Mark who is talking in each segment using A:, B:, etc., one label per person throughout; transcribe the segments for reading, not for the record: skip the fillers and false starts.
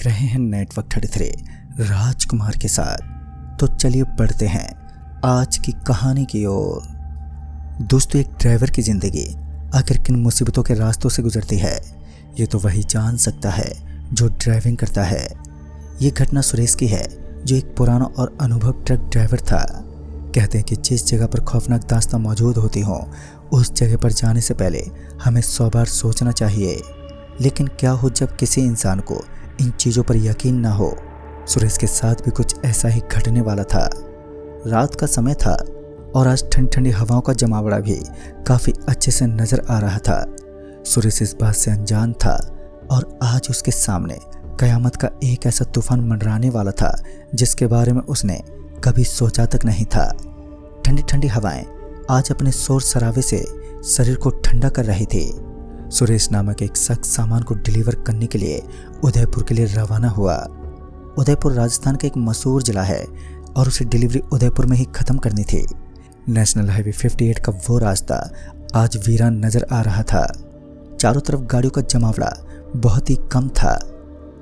A: देख रहे हैं नेटवर्क 33 राजकुमार के साथ। तो चलिए बढ़ते हैं आज की कहानी की ओर। दोस्तों, एक ड्राइवर की जिंदगी आखिर किन मुसीबतों के रास्तों से गुजरती है, ये तो वही जान सकता है जो ड्राइविंग करता है। ये घटना सुरेश की है, जो एक पुराना और अनुभव ट्रक ड्राइवर था। कहते हैं कि जिस जगह पर खौफनाक दास्तां मौजूद होती हों, उस जगह पर जाने से पहले हमें 100 बार सोचना चाहिए। लेकिन क्या हो जब किसी इंसान को इन चीज़ों पर यकीन ना हो। सुरेश के साथ भी कुछ ऐसा ही घटने वाला था। रात का समय था और आज ठंडी ठंडी हवाओं का जमावड़ा भी काफ़ी अच्छे से नज़र आ रहा था। सुरेश इस बात से अनजान था और आज उसके सामने कयामत का एक ऐसा तूफान मंडराने वाला था जिसके बारे में उसने कभी सोचा तक नहीं था। ठंडी ठंडी हवाएं आज अपने शोर शराबे से शरीर को ठंडा कर रही थी। सुरेश नामक एक शख्स सामान को डिलीवर करने के लिए उदयपुर के लिए रवाना हुआ। उदयपुर राजस्थान का एक मशहूर जिला है और उसे डिलीवरी उदयपुर में ही ख़त्म करनी थी। नेशनल हाईवे 58 का वो रास्ता आज वीरान नज़र आ रहा था। चारों तरफ गाड़ियों का जमावड़ा बहुत ही कम था।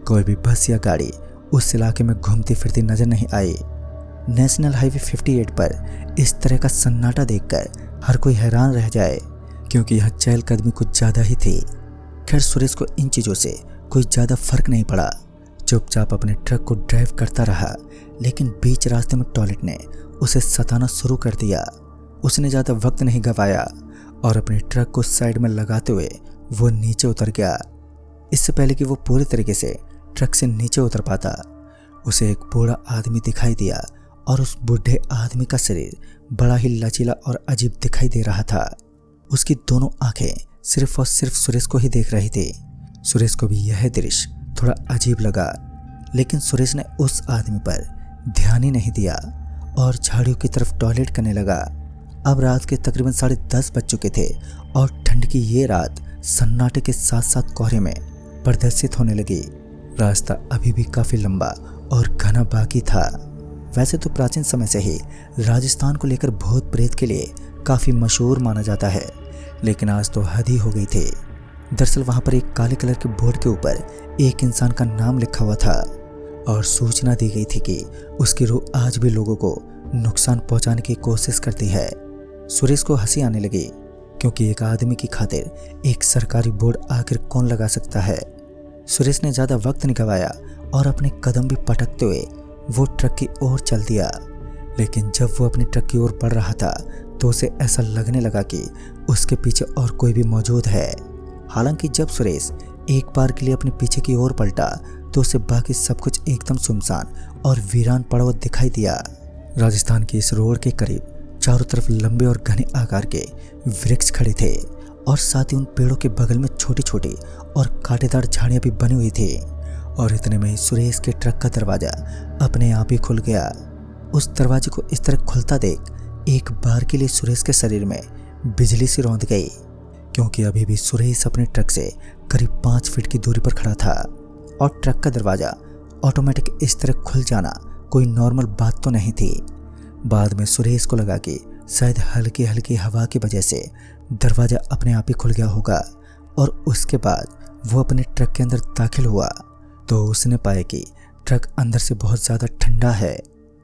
A: कोई भी बस या गाड़ी उस इलाके में घूमती फिरती नजर नहीं आई। नेशनल हाईवे 58 पर इस तरह का सन्नाटा देखकर हर कोई हैरान रह जाए, क्योंकि यह चहलकदमी कुछ ज़्यादा ही थी। खैर, सुरेश को इन चीज़ों से कोई ज़्यादा फर्क नहीं पड़ा। चुपचाप अपने ट्रक को ड्राइव करता रहा, लेकिन बीच रास्ते में टॉयलेट ने उसे सताना शुरू कर दिया। उसने ज़्यादा वक्त नहीं गंवाया और अपने ट्रक को साइड में लगाते हुए वो नीचे उतर गया। इससे पहले कि वो पूरी तरीके से ट्रक से नीचे उतर पाता, उसे एक बूढ़ा आदमी दिखाई दिया और उस बूढ़े आदमी का शरीर बड़ा ही लचीला और अजीब दिखाई दे रहा था। उसकी दोनों आंखें सिर्फ और सिर्फ सुरेश को ही देख रही थी। सुरेश को भी यह दृश्य थोड़ा अजीब लगा, लेकिन सुरेश ने उस आदमी पर ध्यान ही नहीं दिया और झाड़ियों की तरफ टॉयलेट करने लगा। अब रात के तकरीबन 10:30 बज चुके थे और ठंड की ये रात सन्नाटे के साथ साथ कोहरे में प्रदर्शित होने लगी। रास्ता अभी भी काफ़ी लंबा और घना बाकी था। वैसे तो प्राचीन समय से ही राजस्थान को लेकर भूत प्रेत के लिए काफ़ी मशहूर माना जाता है, लेकिन आज तो हद ही हो गई थी। दरअसल वहाँ पर एक काले कलर के बोर्ड के ऊपर एक इंसान का नाम लिखा हुआ था और सूचना दी गई थी कि उसकी रूह आज भी लोगों को नुकसान पहुँचाने की कोशिश करती है। सुरेश को हंसी आने लगी, क्योंकि एक आदमी की खातिर एक सरकारी बोर्ड आखिर कौन लगा सकता है। सुरेश ने ज़्यादा वक्त नहीं गंवाया और अपने कदम भी पटकते हुए वो ट्रक की ओर चल दिया। लेकिन जब वो अपने ट्रक की ओर बढ़ रहा था तो उसे ऐसा लगने लगा कि उसके पीछे और कोई भी मौजूद है। हालांकि जब सुरेश एक बार के लिए अपने पीछे की ओर पलटा तो उसे बाकी सब कुछ एकदम सुनसान और वीरान पड़ा हुआ दिखाई दिया। राजस्थान की इस रोड के करीब चारों तरफ लंबे और घने आकार के वृक्ष खड़े थे और साथ ही उन पेड़ों के बगल में छोटी छोटी और कांटेदार झाड़ियां भी बनी हुई थी। और इतने में ही सुरेश के ट्रक का दरवाजा अपने आप ही खुल गया। उस दरवाजे को इस तरह खुलता देख एक बार के लिए सुरेश के शरीर में बिजली सी रौंद गई, क्योंकि अभी भी सुरेश अपने ट्रक से करीब 5 फीट की दूरी पर खड़ा था और ट्रक का दरवाजा ऑटोमेटिक इस तरह खुल जाना कोई नॉर्मल बात तो नहीं थी। बाद में सुरेश को लगा कि शायद हल्की हल्की हवा की वजह से दरवाजा अपने आप ही खुल गया होगा, और उसके बाद वो अपने ट्रक के अंदर दाखिल हुआ तो उसने पाया कि ट्रक अंदर से बहुत ज़्यादा ठंडा है।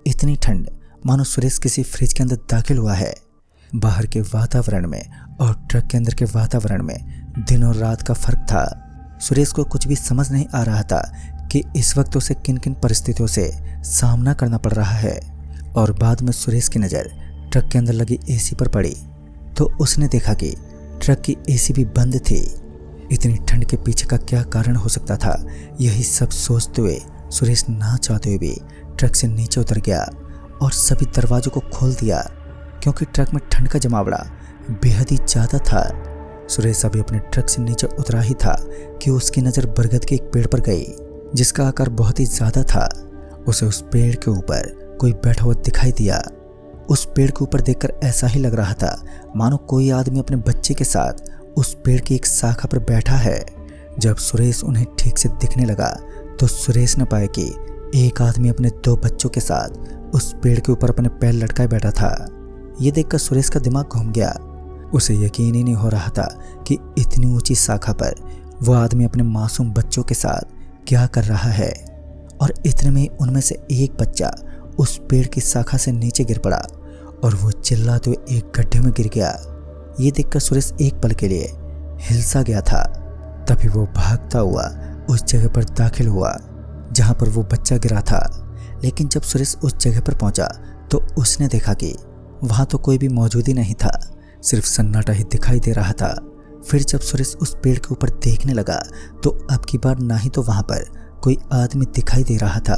A: इतनी ठंड मानो सुरेश किसी फ्रिज के अंदर दाखिल हुआ है। बाहर के वातावरण में और ट्रक के अंदर के वातावरण में दिन और रात का फर्क था। सुरेश को कुछ भी समझ नहीं आ रहा था कि इस वक्त उसे किन किन परिस्थितियों से सामना करना पड़ रहा है। और बाद में सुरेश की नज़र ट्रक के अंदर लगी एसी पर पड़ी तो उसने देखा कि ट्रक की एसी भी बंद थी। इतनी ठंड के पीछे का क्या कारण हो सकता था, यही सब सोचते हुए सुरेश ना चाहते हुए भी ट्रक से नीचे उतर गया और सभी दरवाजों को खोल दिया, क्योंकि ट्रक में ठंड का जमावड़ा बेहद ही ज़्यादा था। सुरेश अभी अपने ट्रक से नीचे उतरा ही था कि उसकी नज़र बरगद के एक पेड़ पर गई, जिसका आकार बहुत ही ज़्यादा था। उसे उस पेड़ के ऊपर कोई बैठा हुआ दिखाई दिया। उस पेड़ के ऊपर देखकर ऐसा ही लग रहा था मानो कोई आदमी अपने बच्चे के साथ उस पेड़ की एक शाखा पर बैठा है। जब सुरेश उन्हें ठीक से दिखने लगा तो सुरेश ने पाया कि एक आदमी अपने 2 बच्चों के साथ उस पेड़ के ऊपर अपने पैर लटकाए बैठा था। ये देखकर सुरेश का दिमाग घूम गया। उसे यकीन ही नहीं हो रहा था कि इतनी ऊंची शाखा पर वो आदमी अपने मासूम बच्चों के साथ क्या कर रहा है। और इतने में उनमें से एक बच्चा उस पेड़ की शाखा से नीचे गिर पड़ा और वो चिल्लाते हुए एक गड्ढे में गिर गया। ये देखकर सुरेश एक पल के लिए हिलसा गया था। तभी वो भागता हुआ उस जगह पर दाखिल हुआ जहां पर वो बच्चा गिरा था। लेकिन जब सुरेश उस जगह पर पहुंचा तो उसने देखा कि वहां तो कोई भी मौजूद ही नहीं था, सिर्फ सन्नाटा ही दिखाई दे रहा था। फिर जब सुरेश उस पेड़ के ऊपर देखने लगा तो अब की बार ना ही तो वहां पर कोई आदमी दिखाई दे रहा था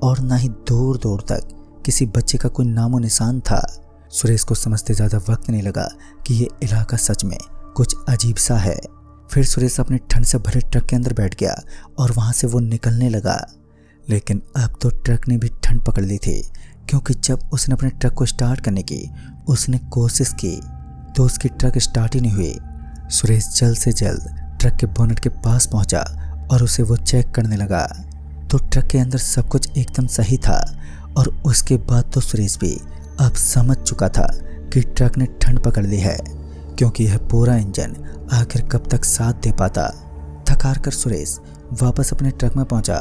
A: और ना ही दूर दूर तक किसी बच्चे का कोई नामो निशान था। सुरेश को समझते ज़्यादा वक्त नहीं लगा कि ये इलाका सच में कुछ अजीब सा है। फिर सुरेश अपने ठंड से भरे ट्रक के अंदर बैठ गया और वहाँ से वो निकलने लगा। लेकिन अब तो ट्रक ने भी ठंड पकड़ ली थी, क्योंकि जब उसने अपने ट्रक को स्टार्ट करने की उसने कोशिश की तो उसकी ट्रक स्टार्ट ही नहीं हुई। सुरेश जल्द से जल्द ट्रक के बोनट के पास पहुंचा और उसे वो चेक करने लगा तो ट्रक के अंदर सब कुछ एकदम सही था। और उसके बाद तो सुरेश भी अब समझ चुका था कि ट्रक ने ठंड पकड़ ली है, क्योंकि यह पूरा इंजन आखिर कब तक साथ दे पाता। थक हार कर सुरेश वापस अपने ट्रक में पहुंचा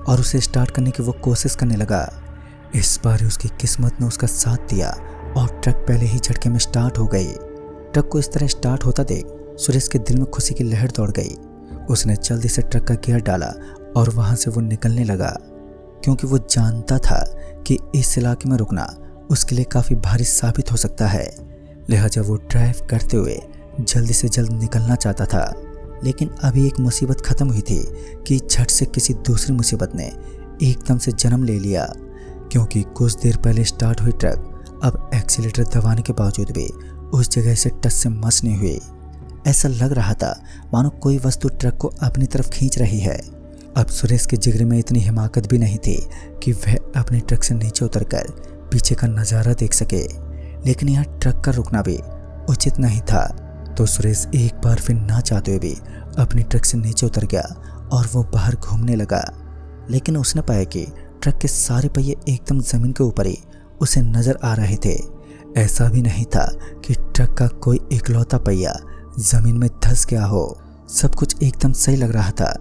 A: और उसे स्टार्ट करने की वो कोशिश करने लगा। इस बार उसकी किस्मत ने उसका साथ दिया और ट्रक पहले ही झटके में स्टार्ट हो गई। ट्रक को इस तरह स्टार्ट होता देख सुरेश के दिल में खुशी की लहर दौड़ गई। उसने जल्दी से ट्रक का गियर डाला और वहां से वो निकलने लगा, क्योंकि वो जानता था कि इस इलाके में रुकना उसके लिए काफ़ी भारी साबित हो सकता है। लिहाजा वो ड्राइव करते हुए जल्दी से जल्द निकलना चाहता था। लेकिन अभी एक मुसीबत ख़त्म हुई थी कि झट से किसी दूसरी मुसीबत ने एकदम से जन्म ले लिया, क्योंकि कुछ देर पहले स्टार्ट हुई ट्रक अब एक्सीलेटर दबाने के बावजूद भी उस जगह से टस से मस नहीं हुई। ऐसा लग रहा था मानो कोई वस्तु ट्रक को अपनी तरफ खींच रही है। अब सुरेश के जिगरे में इतनी हिमाकत भी नहीं थी कि वह अपने ट्रक से नीचे उतरकर पीछे का नज़ारा देख सके। लेकिन यहाँ ट्रक का रुकना भी उचित नहीं था, तो सुरेश एक बार फिर ना चाहते हुए भी अपनी ट्रक से नीचे उतर गया और वो बाहर घूमने लगा। लेकिन उसने पाया कि ट्रक के सारे पहिए एकदम ज़मीन के ऊपर ही उसे नज़र आ रहे थे। ऐसा भी नहीं था कि ट्रक का कोई इकलौता पहिया ज़मीन में धंस गया हो। सब कुछ एकदम सही लग रहा था।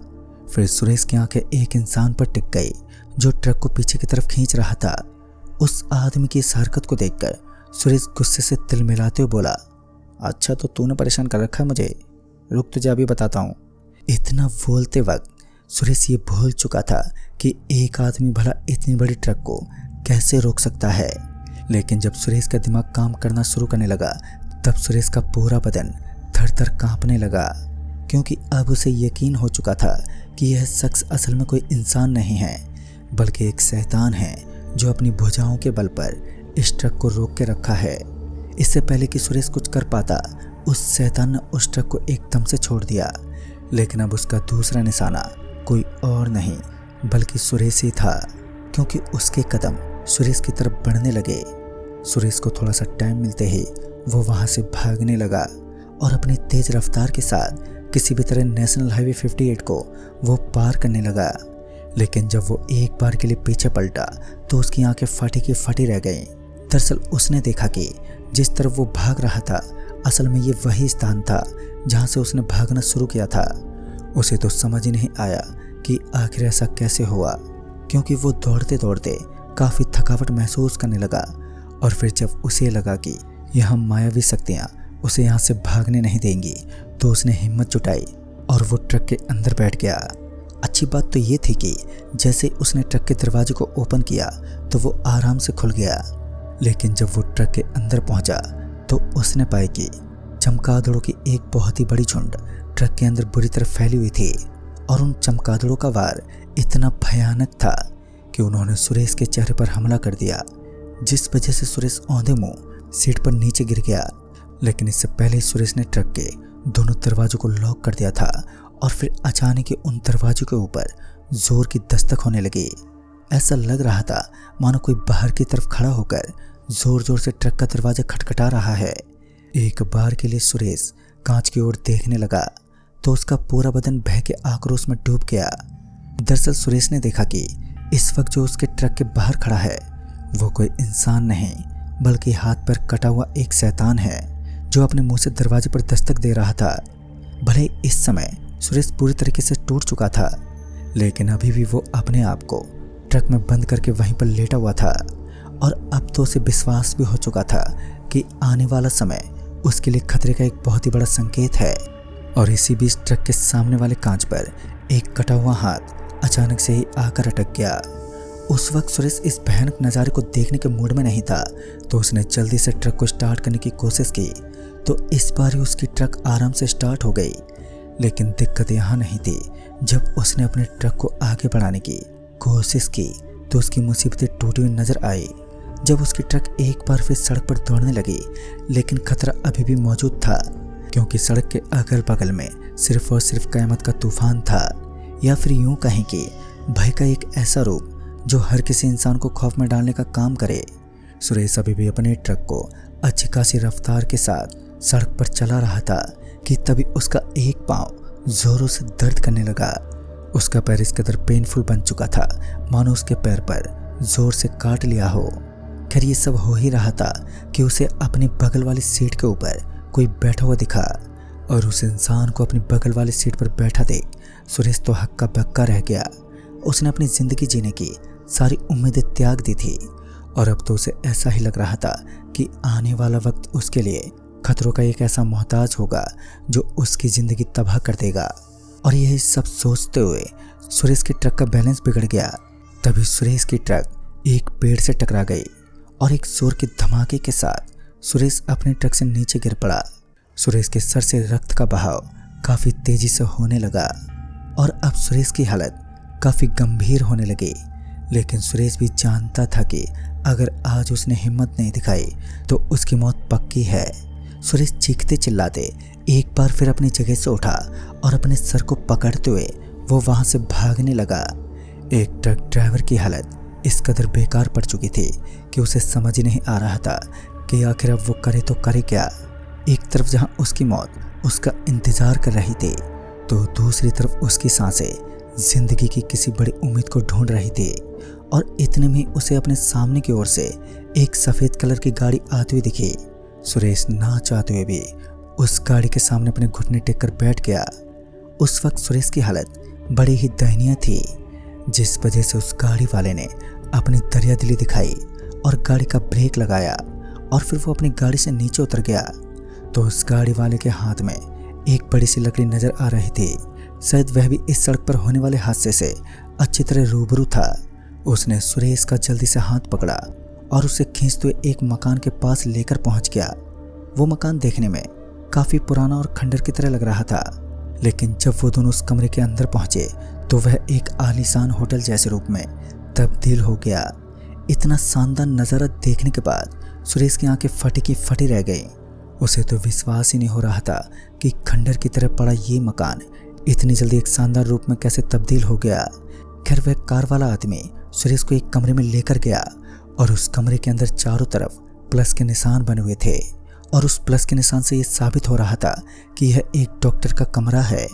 A: फिर सुरेश की आंखें एक इंसान पर टिक गई जो ट्रक को पीछे की तरफ खींच रहा था। उस आदमी की इस हरकत को देखकर सुरेश गुस्से से तिल मिलाते हुए बोला, अच्छा तो तूने परेशान कर रखा है मुझे, रुक तुझे अभी बताता हूँ। इतना बोलते वक्त सुरेश ये भूल चुका था कि एक आदमी भला इतनी बड़ी ट्रक को कैसे रोक सकता है। लेकिन जब सुरेश का दिमाग काम करना शुरू करने लगा तब सुरेश का पूरा बदन थर थर कांपने लगा, क्योंकि अब उसे यकीन हो चुका था कि यह शख्स असल में कोई इंसान नहीं है, बल्कि एक शैतान है जो अपनी भुजाओं के बल पर इस ट्रक को रोक के रखा है। इससे पहले कि सुरेश कुछ कर पाता उस शैतान ने उस ट्रक को एकदम से छोड़ दिया। लेकिन अब उसका दूसरा निशाना कोई और नहीं बल्कि सुरेश ही था, क्योंकि उसके कदम सुरेश की तरफ बढ़ने लगे। सुरेश को थोड़ा सा टाइम मिलते ही वो वहाँ से भागने लगा और अपनी तेज रफ्तार के साथ किसी भी तरह नेशनल हाईवे 58 को वो पार करने लगा। लेकिन जब वो एक बार के लिए पीछे पलटा तो उसकी आंखें फटी की फटी रह गईं। दरअसल उसने देखा कि जिस तरफ वो भाग रहा था असल में ये वही स्थान था जहाँ से उसने भागना शुरू किया था। उसे तो समझ ही नहीं आया कि आखिर ऐसा कैसे हुआ, क्योंकि वो दौड़ते दौड़ते काफ़ी थकावट महसूस करने लगा। और फिर जब उसे लगा कि यहाँ मायावी शक्तियाँ उसे यहाँ से भागने नहीं देंगी तो उसने हिम्मत जुटाई और वो ट्रक के अंदर बैठ गया। अच्छी बात तो ये थी कि जैसे उसने ट्रक के दरवाजे को ओपन किया तो वो आराम से खुल गया। लेकिन जब वो ट्रक के अंदर पहुंचा तो उसने पाया कि चमगादड़ों की एक बहुत ही बड़ी झुंड ट्रक के अंदर बुरी तरह फैली हुई थी और उन चमगादड़ों का वार इतना भयानक था कि उन्होंने सुरेश के चेहरे पर हमला कर दिया, जिस वजह से सुरेश औंधे मुंह सीट पर नीचे गिर गया। लेकिन इससे पहले ही सुरेश ने ट्रक के दोनों दरवाजों को लॉक कर दिया था और फिर अचानक ही उन दरवाजों के ऊपर जोर की दस्तक होने लगी। ऐसा लग रहा था मानो कोई बाहर की तरफ खड़ा होकर जोर जोर से ट्रक का दरवाजा खटखटा रहा है। एक बार के लिए सुरेश कांच की ओर देखने लगा तो उसका पूरा बदन बह के आक्रोश में डूब गया। दरअसल सुरेश ने देखा कि इस वक्त जो उसके ट्रक के बाहर खड़ा है वो कोई इंसान नहीं बल्कि हाथ पर कटा हुआ एक शैतान है जो अपने मुंह से दरवाजे पर दस्तक दे रहा था। भले इस समय सुरेश पूरी तरीके से टूट चुका था, लेकिन अभी भी वो अपने आप को ट्रक में बंद करके वहीं पर लेटा हुआ था और अब तो उसे विश्वास भी हो चुका था कि आने वाला समय उसके लिए खतरे का एक बहुत ही बड़ा संकेत है। और इसी बीच ट्रक के सामने वाले कांच पर एक कटा हुआ हाथ अचानक से ही आकर अटक गया। उस वक्त सुरेश इस भयानक नज़ारे को देखने के मूड में नहीं था, तो उसने जल्दी से ट्रक को स्टार्ट करने की कोशिश की। तो इस बार ही उसकी ट्रक आराम से स्टार्ट हो गई। लेकिन दिक्कत यहाँ नहीं थी। जब उसने अपने ट्रक को आगे बढ़ाने की कोशिश की तो उसकी मुसीबतें टूटी हुई नजर आई। जब उसकी ट्रक एक बार फिर सड़क पर दौड़ने लगी, लेकिन खतरा अभी भी मौजूद था, क्योंकि सड़क के अगल बगल में सिर्फ और सिर्फ कयामत का तूफान था, या फिर यूं कहें कि भय का एक ऐसा रूप जो हर किसी इंसान को खौफ में डालने का काम करे। सुरेश अभी भी अपने ट्रक को अच्छी खासी रफ्तार के साथ सड़क पर चला रहा था कि तभी उसका एक पांव जोरों से दर्द करने लगा। उसका पैर इस कदर पेनफुल बन चुका था मानो उसके पैर पर जोर से काट लिया हो। खैर ये सब हो ही रहा था कि उसे अपनी बगल वाली सीट के ऊपर कोई बैठा हुआ दिखा, और उस इंसान को अपनी बगल वाली सीट पर बैठा देख सुरेश तो हक्का बक्का रह गया। उसने अपनी जिंदगी जीने की सारी उम्मीदें त्याग दी थी और अब तो उसे ऐसा ही लग रहा था कि आने वाला वक्त उसके लिए खतरों का एक ऐसा मोहताज होगा जो उसकी जिंदगी तबाह कर देगा। और यही सब सोचते हुए सुरेश की ट्रक का बैलेंस बिगड़ गया। तभी सुरेश की ट्रक एक पेड़ से टकरा गई और एक जोर के धमाके के साथ सुरेश अपने ट्रक से नीचे गिर पड़ा। सुरेश के सर से रक्त का बहाव काफी तेजी से होने लगा और अब सुरेश की हालत काफी गंभीर होने लगी। लेकिन सुरेश भी जानता था कि अगर आज उसने हिम्मत नहीं दिखाई तो उसकी मौत पक्की है। सुरेश चीखते चिल्लाते एक बार फिर अपनी जगह से उठा और अपने सर को पकड़ते हुए वो वहां से भागने लगा। एक ट्रक ड्राइवर की हालत इस कदर बेकार पड़ चुकी थी कि उसे समझ ही नहीं आ रहा था कि आखिर अब वो करे तो करे क्या। एक तरफ जहां उसकी मौत उसका इंतजार कर रही थी, तो दूसरी तरफ उसकी सांसें जिंदगी की किसी बड़ी उम्मीद को ढूंढ रही थी। और इतने में उसे अपने सामने की ओर से एक सफेद कलर की गाड़ी आती हुई दिखी। सुरेश ना चाहते हुए भी उस गाड़ी के सामने अपने घुटने टेक कर बैठ गया। उस वक्त सुरेश की हालत बड़ी ही दयनीय थी, जिस वजह से उस गाड़ी वाले ने अपनी दरियादिली दिखाई और गाड़ी का ब्रेक लगाया और फिर वो अपनी गाड़ी से नीचे उतर गया। तो उस गाड़ी वाले के हाथ में एक बड़ी सी लकड़ी नजर आ रही थी। शायद वह भी इस सड़क पर होने वाले हादसे से अच्छी तरह रूबरू था। उसने सुरेश का जल्दी से हाथ पकड़ा और उसे खींचते हुए एक मकान के पास लेकर पहुंच गया। वो मकान देखने में काफी पुराना और खंडर की तरह लग रहा था, लेकिन जब वो दोनों उस कमरे के अंदर पहुंचे तो वह एक आलीशान होटल जैसे रूप में तब्दील हो गया। इतना शानदार नज़ारा देखने के बाद सुरेश की आंखें फटी की फटी रह गई। उसे तो विश्वास ही नहीं हो रहा था कि खंडर की तरह पड़ा ये मकान इतनी जल्दी एक शानदार रूप में कैसे तब्दील हो गया। खैर वह कार वाला आदमी सुरेश को एक कमरे में लेकर गया और उस कमरे के अंदर चारों तरफ प्लस के निशान बने हुए थे और उस प्लस के निशान से ये साबित हो रहा था कि यह एक डॉक्टर का कमरा है।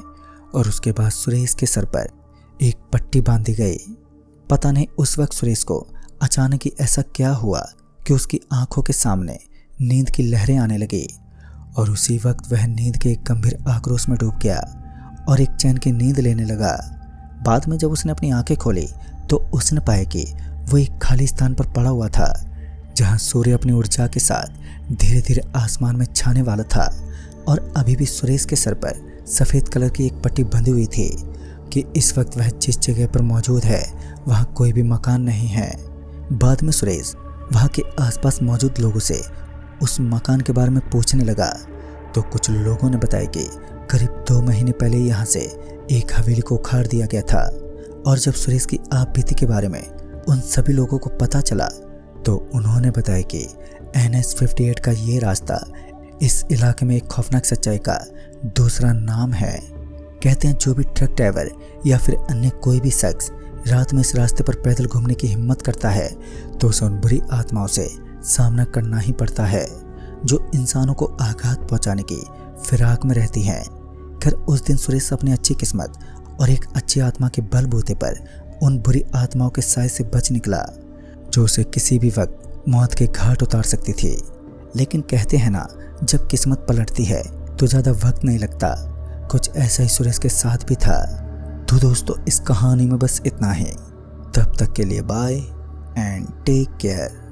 A: और उसके बाद सुरेश के सर पर एक पट्टी बांधी गई। पता नहीं उस वक्त सुरेश को अचानक ही ऐसा क्या हुआ कि उसकी आंखों के सामने नींद की लहरें आने लगी और उसी वक्त वह नींद के एक गंभीर आक्रोश में डूब गया और एक चैन की नींद लेने लगा। बाद में जब उसने अपनी आंखें खोली तो उसने पाया कि वो एक खाली स्थान पर पड़ा हुआ था, जहां सूर्य अपनी ऊर्जा के साथ धीरे धीरे आसमान में छाने वाला था। और अभी भी सुरेश के सर पर सफ़ेद कलर की एक पट्टी बंधी हुई थी कि इस वक्त वह जिस जगह पर मौजूद है वहाँ कोई भी मकान नहीं है। बाद में सुरेश वहाँ के आसपास मौजूद लोगों से उस मकान के बारे में पूछने लगा तो कुछ लोगों ने बताया कि करीब 2 महीने पहले यहाँ से एक हवेली को उखाड़ दिया गया था। और जब सुरेश की आप बीती के बारे में उन सभी लोगों को पता चला तो उन्होंने बताया कि NH 58 का ये रास्ता इस इलाके में एक खौफनाक सच्चाई का दूसरा नाम है। कहते हैं जो भी ट्रक ड्राइवर या फिर अन्य कोई भी शख्स रात में इस रास्ते पर पैदल घूमने की हिम्मत करता है तो उसे उन बुरी आत्माओं से सामना करना ही पड़ता है जो इंसानों को आघात पहुंचाने की फिराक में रहती हैं। खैर उस दिन सुरेश अपनी अच्छी किस्मत और एक अच्छी आत्मा के बलबूते पर उन बुरी आत्माओं के साए से बच निकला जो उसे किसी भी वक्त मौत के घाट उतार सकती थी। लेकिन कहते हैं ना, जब किस्मत पलटती है तो ज़्यादा वक्त नहीं लगता। कुछ ऐसा ही सुरेश के साथ भी था। तो दोस्तों इस कहानी में बस इतना है। तब तक के लिए बाय एंड टेक केयर।